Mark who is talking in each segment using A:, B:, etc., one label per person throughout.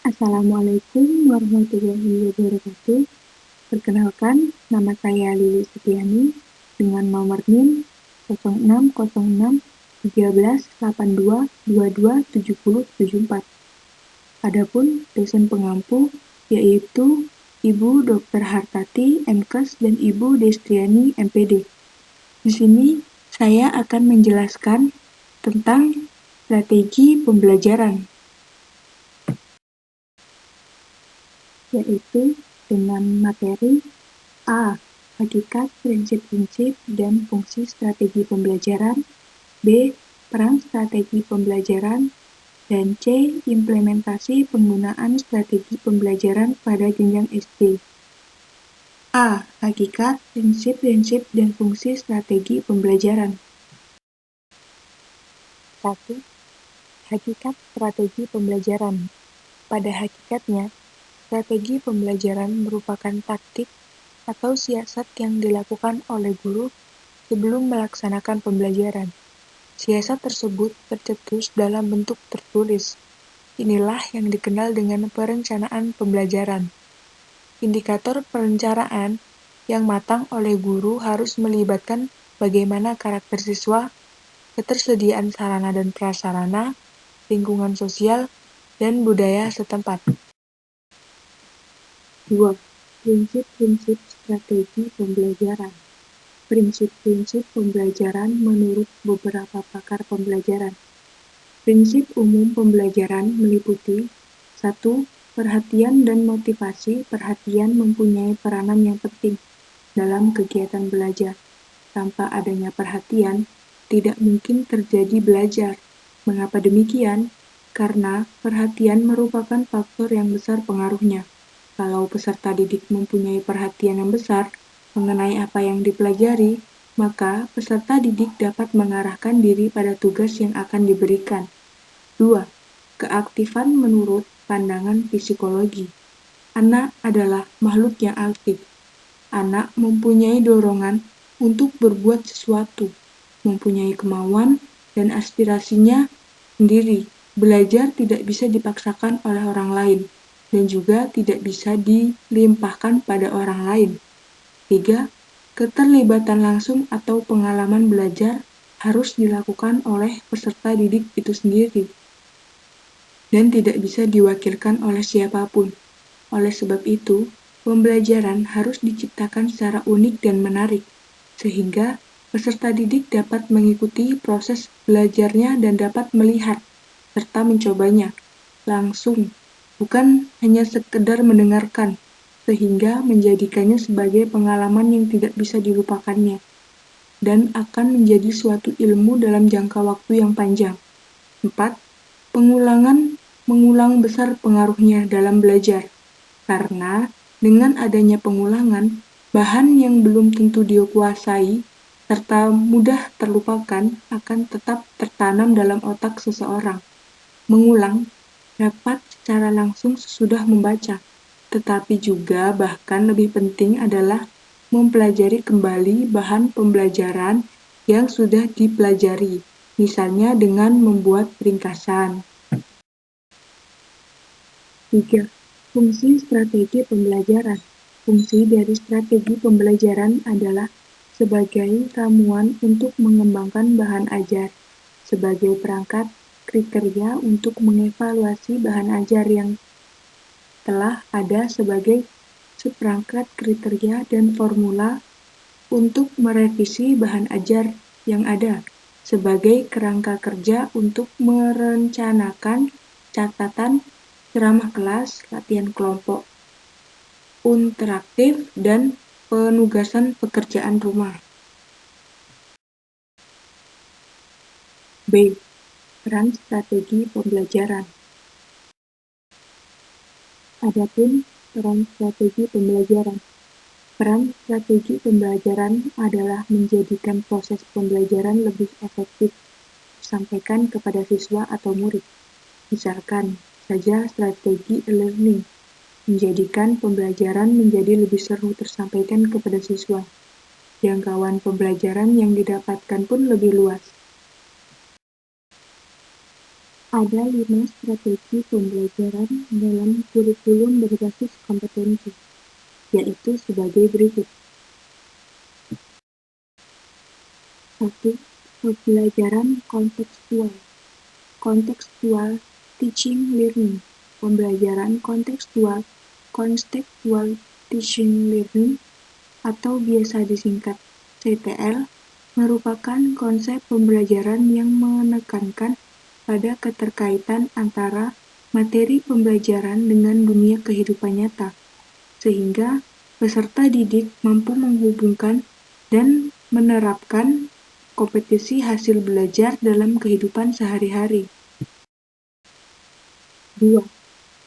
A: Assalamualaikum warahmatullahi wabarakatuh. Perkenalkan, nama saya Lili Setiani dengan nomor NIM 060613822274. Adapun dosen pengampu yaitu Ibu Dr. Hartati MKes dan Ibu Destriani MPD. Di sini saya akan menjelaskan tentang strategi pembelajaran, yaitu dengan materi A. Hakikat, prinsip-prinsip, dan fungsi strategi pembelajaran. B. Peran strategi pembelajaran. Dan C. Implementasi penggunaan strategi pembelajaran pada jenjang SD. A. Hakikat, prinsip-prinsip, dan fungsi strategi pembelajaran. 1. Hakikat strategi pembelajaran. Pada hakikatnya, strategi pembelajaran merupakan taktik atau siasat yang dilakukan oleh guru sebelum melaksanakan pembelajaran. Siasat tersebut tercetus dalam bentuk tertulis. Inilah yang dikenal dengan perencanaan pembelajaran. Indikator perencanaan yang matang oleh guru harus melibatkan bagaimana karakter siswa, ketersediaan sarana dan prasarana, lingkungan sosial, dan budaya setempat. 2. Prinsip-prinsip strategi pembelajaran. Prinsip-prinsip pembelajaran menurut beberapa pakar pembelajaran. Prinsip umum pembelajaran meliputi 1. Perhatian dan motivasi. Perhatian mempunyai peranan yang penting dalam kegiatan belajar. Tanpa adanya perhatian, tidak mungkin terjadi belajar. Mengapa demikian? Karena perhatian merupakan faktor yang besar pengaruhnya. Kalau peserta didik mempunyai perhatian yang besar mengenai apa yang dipelajari, maka peserta didik dapat mengarahkan diri pada tugas yang akan diberikan. 2. Keaktifan menurut pandangan psikologi. Anak adalah makhluk yang aktif. Anak mempunyai dorongan untuk berbuat sesuatu, mempunyai kemauan dan aspirasinya sendiri. Belajar tidak bisa dipaksakan oleh orang lain, dan juga tidak bisa dilimpahkan pada orang lain. 3. Keterlibatan langsung atau pengalaman belajar harus dilakukan oleh peserta didik itu sendiri, dan tidak bisa diwakilkan oleh siapapun. Oleh sebab itu, pembelajaran harus diciptakan secara unik dan menarik, sehingga peserta didik dapat mengikuti proses belajarnya dan dapat melihat serta mencobanya langsung, bukan hanya sekedar mendengarkan, sehingga menjadikannya sebagai pengalaman yang tidak bisa dilupakannya, dan akan menjadi suatu ilmu dalam jangka waktu yang panjang. 4. Mengulang besar pengaruhnya dalam belajar, karena dengan adanya pengulangan, bahan yang belum tentu dikuasai serta mudah terlupakan akan tetap tertanam dalam otak seseorang. Mengulang dapat secara langsung sesudah membaca, tetapi juga bahkan lebih penting adalah mempelajari kembali bahan pembelajaran yang sudah dipelajari, misalnya dengan membuat ringkasan. 3. Fungsi strategi pembelajaran. Fungsi dari strategi pembelajaran adalah sebagai ramuan untuk mengembangkan bahan ajar, sebagai perangkat kriteria untuk mengevaluasi bahan ajar yang telah ada, sebagai seperangkat kriteria dan formula untuk merevisi bahan ajar yang ada, sebagai kerangka kerja untuk merencanakan catatan, ceramah kelas, latihan kelompok, interaktif, dan penugasan pekerjaan rumah. B. Peran strategi pembelajaran. Adapun peran strategi pembelajaran. Peran strategi pembelajaran adalah menjadikan proses pembelajaran lebih efektif disampaikan kepada siswa atau murid. Misalkan saja strategi e-learning, menjadikan pembelajaran menjadi lebih seru tersampaikan kepada siswa. Jangkauan pembelajaran yang didapatkan pun lebih luas. Ada 5 strategi pembelajaran dalam kurikulum berbasis kompetensi, yaitu sebagai berikut. 1. Pembelajaran kontekstual. Kontekstual teaching learning. Pembelajaran kontekstual, contextual teaching learning, atau biasa disingkat CTL, merupakan konsep pembelajaran yang menekankan pada keterkaitan antara materi pembelajaran dengan dunia kehidupan nyata, sehingga peserta didik mampu menghubungkan dan menerapkan kompetensi hasil belajar dalam kehidupan sehari-hari. 2.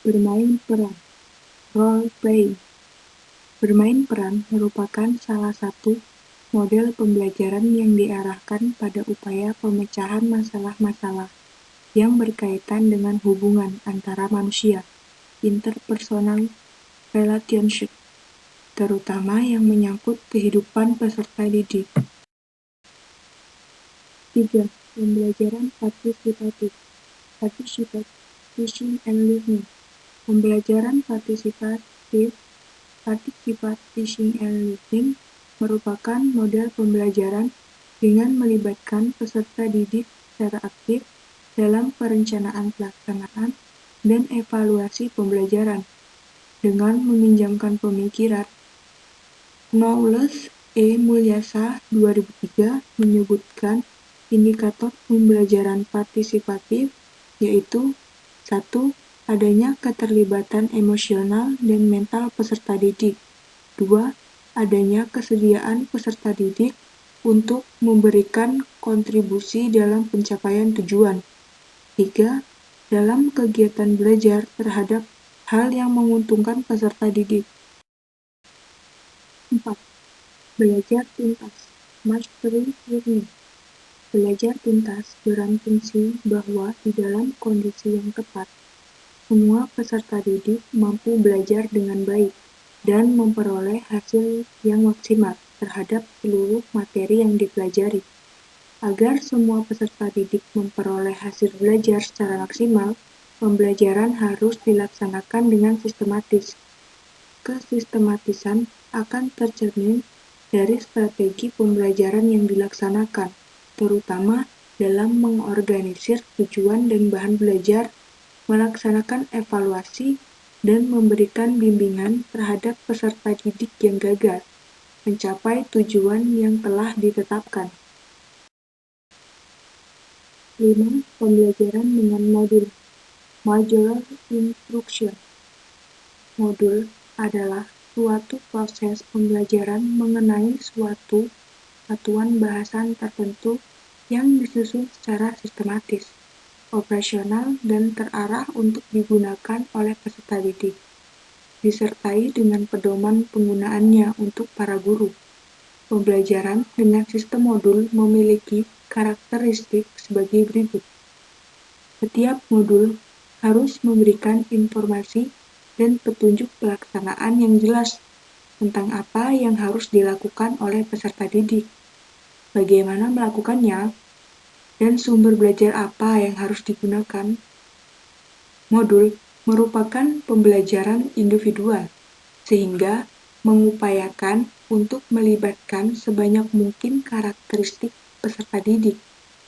A: Bermain peran. Role play. Bermain peran merupakan salah satu model pembelajaran yang diarahkan pada upaya pemecahan masalah-masalah yang berkaitan dengan hubungan antara manusia, interpersonal relationship, terutama yang menyangkut kehidupan peserta didik. 3. Pembelajaran partisipatif. Participative teaching and learning. Pembelajaran partisipatif teaching and learning merupakan model pembelajaran dengan melibatkan peserta didik secara aktif dalam perencanaan pelaksanaan dan evaluasi pembelajaran dengan meminjamkan pemikiran. Knowles E. Mulyasa 2003 menyebutkan indikator pembelajaran partisipatif yaitu 1. Adanya keterlibatan emosional dan mental peserta didik. 2. Adanya kesediaan peserta didik untuk memberikan kontribusi dalam pencapaian tujuan. 3. Dalam kegiatan belajar terhadap hal yang menguntungkan peserta didik. 4. Belajar tuntas. Mastery learning. Belajar tuntas berasumsi bahwa di dalam kondisi yang tepat, semua peserta didik mampu belajar dengan baik dan memperoleh hasil yang maksimal terhadap seluruh materi yang dipelajari. Agar semua peserta didik memperoleh hasil belajar secara maksimal, pembelajaran harus dilaksanakan dengan sistematis. Kesistematisan akan tercermin dari strategi pembelajaran yang dilaksanakan, terutama dalam mengorganisir tujuan dan bahan belajar, melaksanakan evaluasi, dan memberikan bimbingan terhadap peserta didik yang gagal mencapai tujuan yang telah ditetapkan. 5. Pembelajaran dengan modul. Modular instruction. Modul adalah suatu proses pembelajaran mengenai suatu satuan bahasan tertentu yang disusun secara sistematis, operasional, dan terarah untuk digunakan oleh peserta didik, disertai dengan pedoman penggunaannya untuk para guru. Pembelajaran dengan sistem modul memiliki karakteristik sebagai berikut. Setiap modul harus memberikan informasi dan petunjuk pelaksanaan yang jelas tentang apa yang harus dilakukan oleh peserta didik, bagaimana melakukannya, dan sumber belajar apa yang harus digunakan. Modul merupakan pembelajaran individual, sehingga mengupayakan untuk melibatkan sebanyak mungkin karakteristik peserta didik.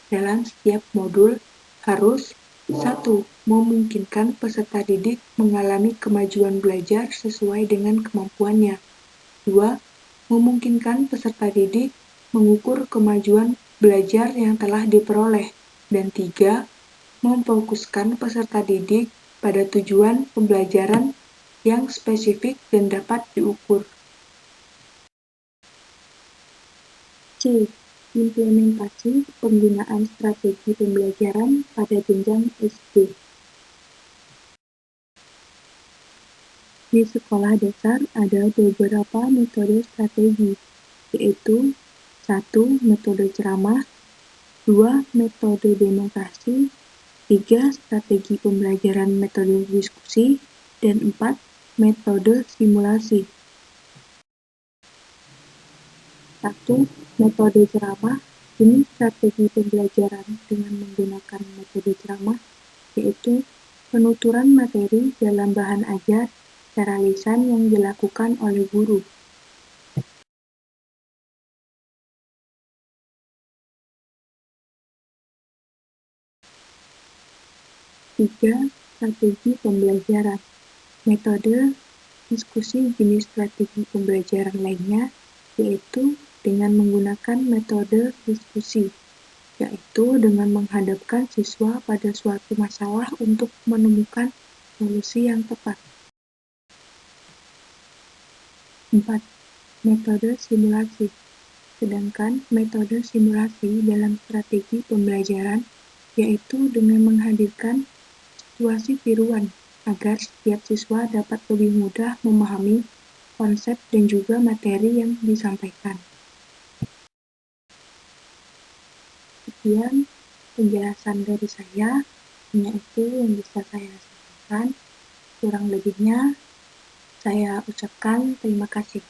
A: Dalam setiap modul harus 1. Memungkinkan peserta didik mengalami kemajuan belajar sesuai dengan kemampuannya. 2. Memungkinkan peserta didik mengukur kemajuan belajar yang telah diperoleh. Dan 3. Memfokuskan peserta didik pada tujuan pembelajaran yang spesifik dan dapat diukur. C. Implementasi penggunaan strategi pembelajaran pada jenjang SD. Di sekolah dasar ada beberapa metode strategi, yaitu 1. Metode ceramah, 2. Metode demonstrasi, 3. Strategi pembelajaran metode diskusi, dan 4. Metode simulasi. 1. Metode ceramah. Ini strategi pembelajaran dengan menggunakan metode ceramah yaitu penuturan materi dalam bahan ajar secara lisan yang dilakukan oleh guru. 3. Strategi pembelajaran. Metode diskusi jenis strategi pembelajaran lainnya, yaitu dengan menggunakan metode diskusi, yaitu dengan menghadapkan siswa pada suatu masalah untuk menemukan solusi yang tepat. 4. Metode simulasi. Sedangkan metode simulasi dalam strategi pembelajaran yaitu dengan menghadirkan situasi tiruan agar setiap siswa dapat lebih mudah memahami konsep dan juga materi yang disampaikan. Sekian penjelasan dari saya, hanya itu yang bisa saya sampaikan. Kurang lebihnya, saya ucapkan terima kasih.